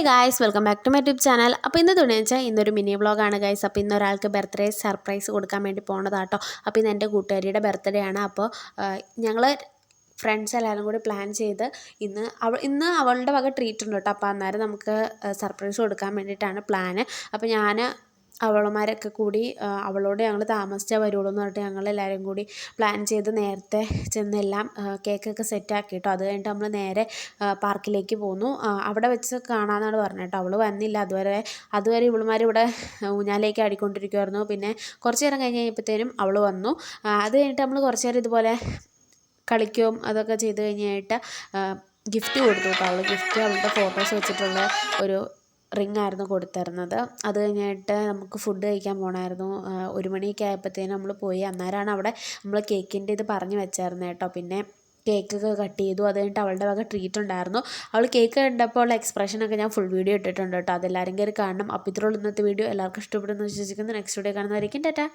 Guys, welcome back to my YouTube channel. അപ്പോൾ ഇന്ന് തുണിച്ചാൽ ഇന്നൊരു മിനി വ്ളോഗാണ് ഗായ്സ്. അപ്പോൾ ഇന്ന് ഒരാൾക്ക് ബർത്ത്ഡേ സർപ്രൈസ് കൊടുക്കാൻ വേണ്ടി പോണതാട്ടോ. അപ്പോൾ ഇന്ന് എൻ്റെ കൂട്ടുകാരിയുടെ ബർത്ത്ഡേ ആണ്. അപ്പോൾ ഞങ്ങൾ ഫ്രണ്ട്സ് എല്ലാവരും കൂടി പ്ലാൻ ചെയ്ത് ഇന്ന് അവളുടെ വക ട്രീറ്റ് ഉണ്ട് കേട്ടോ. അപ്പോൾ അന്നേരം നമുക്ക് സർപ്രൈസ് കൊടുക്കാൻ വേണ്ടിയിട്ടാണ് പ്ലാന്. അപ്പോൾ ഞാൻ അവളുമാരൊക്കെ കൂടി അവളോട് ഞങ്ങൾ താമസിച്ചാൽ വരുള്ളൂ എന്ന് പറഞ്ഞിട്ട് ഞങ്ങളെല്ലാവരും കൂടി പ്ലാൻ ചെയ്ത് നേരത്തെ ചെന്നെല്ലാം കേക്കൊക്കെ സെറ്റാക്കി കേട്ടോ. അത് കഴിഞ്ഞിട്ട് നമ്മൾ നേരെ പാർക്കിലേക്ക് പോന്നു. അവിടെ വെച്ച് കാണാമെന്നാണ് പറഞ്ഞത് കേട്ടോ. അവൾ വന്നില്ല. അതുവരെ ഇവളുമാർ ഇവിടെ ഊഞ്ഞാലേക്ക് ആടിക്കൊണ്ടിരിക്കുമായിരുന്നു. പിന്നെ കുറച്ച് നേരം കഴിഞ്ഞ് കഴിഞ്ഞപ്പോഴത്തേനും അവൾ വന്നു. അത് കഴിഞ്ഞിട്ട് നമ്മൾ കുറച്ച് നേരം ഇതുപോലെ കളിക്കുകയും അതൊക്കെ ചെയ്ത് കഴിഞ്ഞിട്ട് ഗിഫ്റ്റ് കൊടുത്തു കേട്ടോ. അവളുടെ ഫോട്ടോസ് വെച്ചിട്ടുള്ള ഒരു റിംഗ് ആയിരുന്നു കൊടുത്തിരുന്നത്. അത് കഴിഞ്ഞിട്ട് നമുക്ക് ഫുഡ് കഴിക്കാൻ പോകണമായിരുന്നു. 1 മണിയൊക്കെ ആയപ്പോഴത്തേനും നമ്മൾ പോയി. അന്നേരമാണ് അവിടെ നമ്മൾ കേക്കിൻ്റെ ഇത് പറഞ്ഞു വെച്ചായിരുന്നു കേട്ടോ. പിന്നെ കേക്കൊക്കെ കട്ട് ചെയ്തു. അത് കഴിഞ്ഞിട്ട് അവളുടെ വക ട്രീറ്റ് ഉണ്ടായിരുന്നു. അവൾ കേക്ക് കണ്ടപ്പോൾ ഉള്ള എക്സ്പ്രഷനൊക്കെ ഞാൻ ഫുൾ വീഡിയോ ഇട്ടിട്ടുണ്ട് കേട്ടോ. അതെല്ലാവരും കയറി കാണണം. അപ്പോൾ ഇത്രയുള്ള ഇന്നത്തെ വീഡിയോ എല്ലാവർക്കും ഇഷ്ടപ്പെടുന്നു വിശ്വസിക്കുന്നു. നെക്സ്റ്റ് വീഡിയോ കാണുന്നതായിരിക്കും. ടാറ്റാ.